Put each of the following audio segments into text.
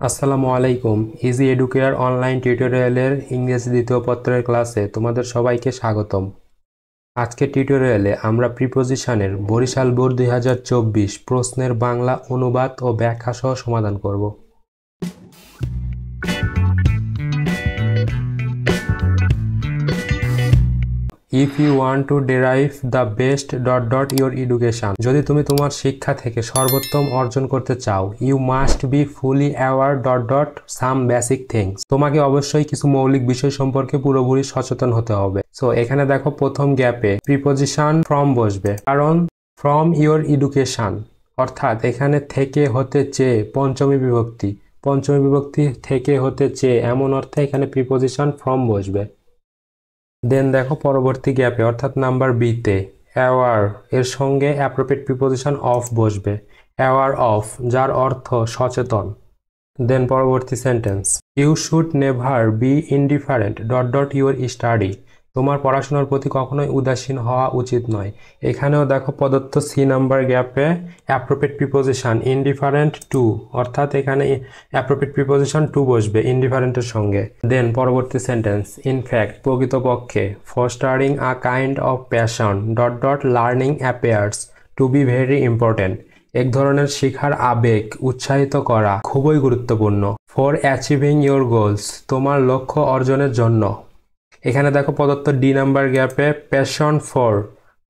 আসসালামু আলাইকুম। Easy educare online টিউটোরিয়ালের ইংরেজি দ্বিতীয় পত্রের ক্লাসে তোমাদের সবাইকে স্বাগতম। আজকের টিউটোরিয়ালে আমরা প্রিপোজিশনের বরিশাল বোর্ড 2024 প্রশ্নের বাংলা অনুবাদ ও ব্যাখ্যা সহ সমাধান করব। If you want to derive the best your education, যদি তুমি তোমার শিক্ষা থেকে সর্বোত্তম অর্জন করতে চাও, you must be fully aware some basic things, তোমাকে অবশ্যই কিছু মৌলিক বিষয় সম্পর্কে পুরোপুরি সচেতন হতে হবে। সো এখানে দেখো প্রথম গ্যাপে প্রিপোজিশন ফ্রম বসবে, কারণ ফ্রম ইওর এডুকেশন অর্থাৎ এখানে থেকে হতে চেয়ে পঞ্চমী বিভক্তি থেকে হতে চেয়ে এমন অর্থে এখানে প্রিপোজিশন ফ্রম বসবে। দেন দেখো পরবর্তী গ্যাপে অর্থাৎ নাম্বার বিতে অ্যাওয়ার এর সঙ্গে অ্যাপ্রোপ্রিয়েট প্রিপোজিশন অফ বসবে, অ্যাওয়ার অফ যার অর্থ সচেতন। দেন পরবর্তী sentence, you should never be indifferent your study, তোমার পড়াশোনার প্রতি কখনোই উদাসীন হওয়া উচিত নয়। এখানেও দেখো প্রদত্ত সি নাম্বার গ্যাপে অ্যাপ্রোপ্রিয়েট প্রিপোজিশন ইনডিফারেন্ট টু অর্থাৎ এখানে অ্যাপ্রোপ্রিয়েট প্রিপোজিশন টু বসবে ইনডিফারেন্টের সঙ্গে। দেন পরবর্তী সেন্টেন্স, ইনফ্যাক্ট প্রকৃতপক্ষে fostering a kind of passion learning appears to be very important, এক ধরনের শিখার আবেগ উৎসাহিত করা খুবই গুরুত্বপূর্ণ। ফর অ্যাচিভিং ইয়োর গোলস, তোমার লক্ষ্য অর্জনের জন্য। এখানে দেখো প্রদত্ত ডি নাম্বার গ্যাপে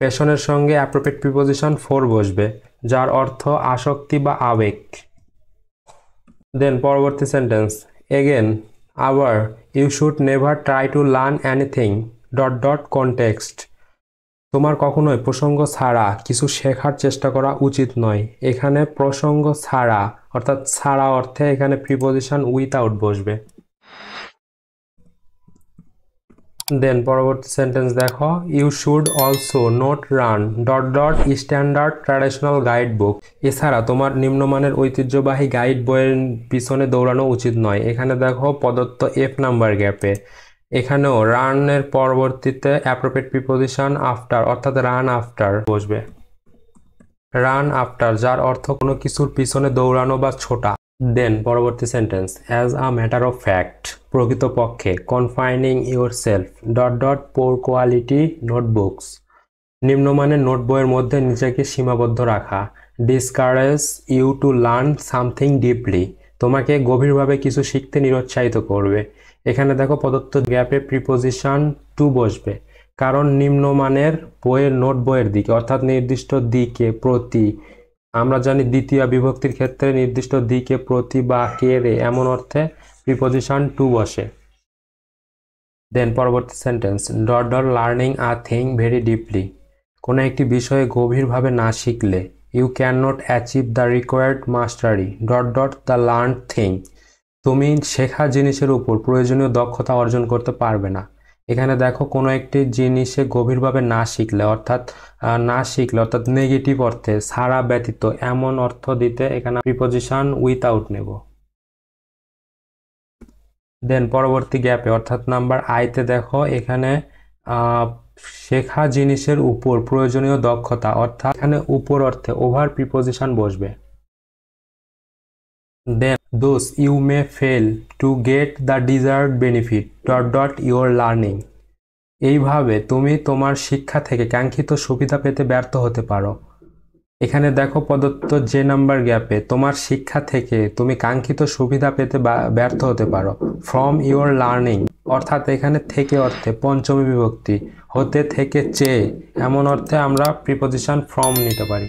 প্যাশনের সঙ্গে অ্যাপ্রোপ্রিয়েট প্রিপোজিশন ফর বসবে, যার অর্থ আসক্তি বা আবেগ। দেন পরবর্তী সেন্টেন্স, এগেন আবার you should never try to learn anything context, তোমার কখনোই প্রসঙ্গ ছাড়া কিছু শেখার চেষ্টা করা উচিত নয়। এখানে প্রসঙ্গ ছাড়া অর্থাৎ ছাড়া অর্থে এখানে প্রিপোজিশন উইথআউট বসবে। দেন পরবর্তী সেন্টেন্স দেখো, you should also not run standard traditional guide book, এছাড়া তোমার নিম্নমানের ঐতিহ্যবাহী গাইড বইয়ের পিছনে দৌড়ানো উচিত নয়। এখানে দেখো প্রদত্ত এফ নাম্বার গ্যাপে এখানেও রানের পরবর্তীতে অ্যাপ্রোপ্রিয়েট প্রিপোজিশন আফটার অর্থাৎ রান আফটার বসবে, রান আফটার যার অর্থ কোনো কিছুর পিছনে দৌড়ানো বা ছোটা। দেন পরবর্তী sentence, as a matter of fact প্রকৃতপক্ষে confining yourself poor quality notebooks, নিম্নমানের নোট বইয়ের মধ্যে নিজেকে সীমাবদ্ধ রাখা। Discourage you to learn something deeply, তোমাকে গভীরভাবে কিছু শিখতে নিরুৎসাহিত করবে। এখানে দেখো প্রদত্ত গ্যাপে প্রিপোজিশন টু বসবে, কারণ নিম্নমানের নোট বইয়ের দিকে অর্থাৎ নির্দিষ্ট দিকে প্রতি, আমরা জানি দ্বিতীয় বিভক্তির ক্ষেত্রে নির্দিষ্ট দিকে প্রতি বা কেড়ে এমন অর্থে প্রিপোজিশন টু বসে। দেন পরবর্তী sentence, learning a thing very deeply, কোনো একটি বিষয়ে গভীরভাবে না শিখলে you can not achieve the required mastery the learn thing, তুমি শেখা জিনিসের উপর প্রয়োজনীয় দক্ষতা অর্জন করতে পারবে না। এখানে দেখো কোনো একটি জিনিসে গভীরভাবে না শিখলে অর্থাৎ নেগেটিভ অর্থে ছাড়া ব্যতীত এমন অর্থ দিতে এখানে প্রিপোজিশন উইথআউট নেব। দেন পরবর্তী গ্যাপে অর্থাৎ নাম্বার আইতে দেখো এখানে শেখা জিনিসের উপর প্রয়োজনীয় দক্ষতা অর্থাৎ এখানে উপর অর্থে ওভার প্রিপোজিশন বসবে। Then thus you may fail to get the desired benefit your learning, এইভাবে তুমি তোমার শিক্ষা থেকে কাঙ্ক্ষিত সুবিধা পেতে ব্যর্থ হতে পারো। এখানে দেখো প্রদত্ত যে নাম্বার গ্যাপে তোমার শিক্ষা থেকে তুমি কাঙ্ক্ষিত সুবিধা পেতে ব্যর্থ হতে পারো। ফ্রম ইওর লার্নিং অর্থাৎ এখানে থেকে অর্থে পঞ্চমী বিভক্তি, হতে থেকে চেয়ে এমন অর্থে আমরা প্রিপোজিশন ফ্রম নিতে পারি।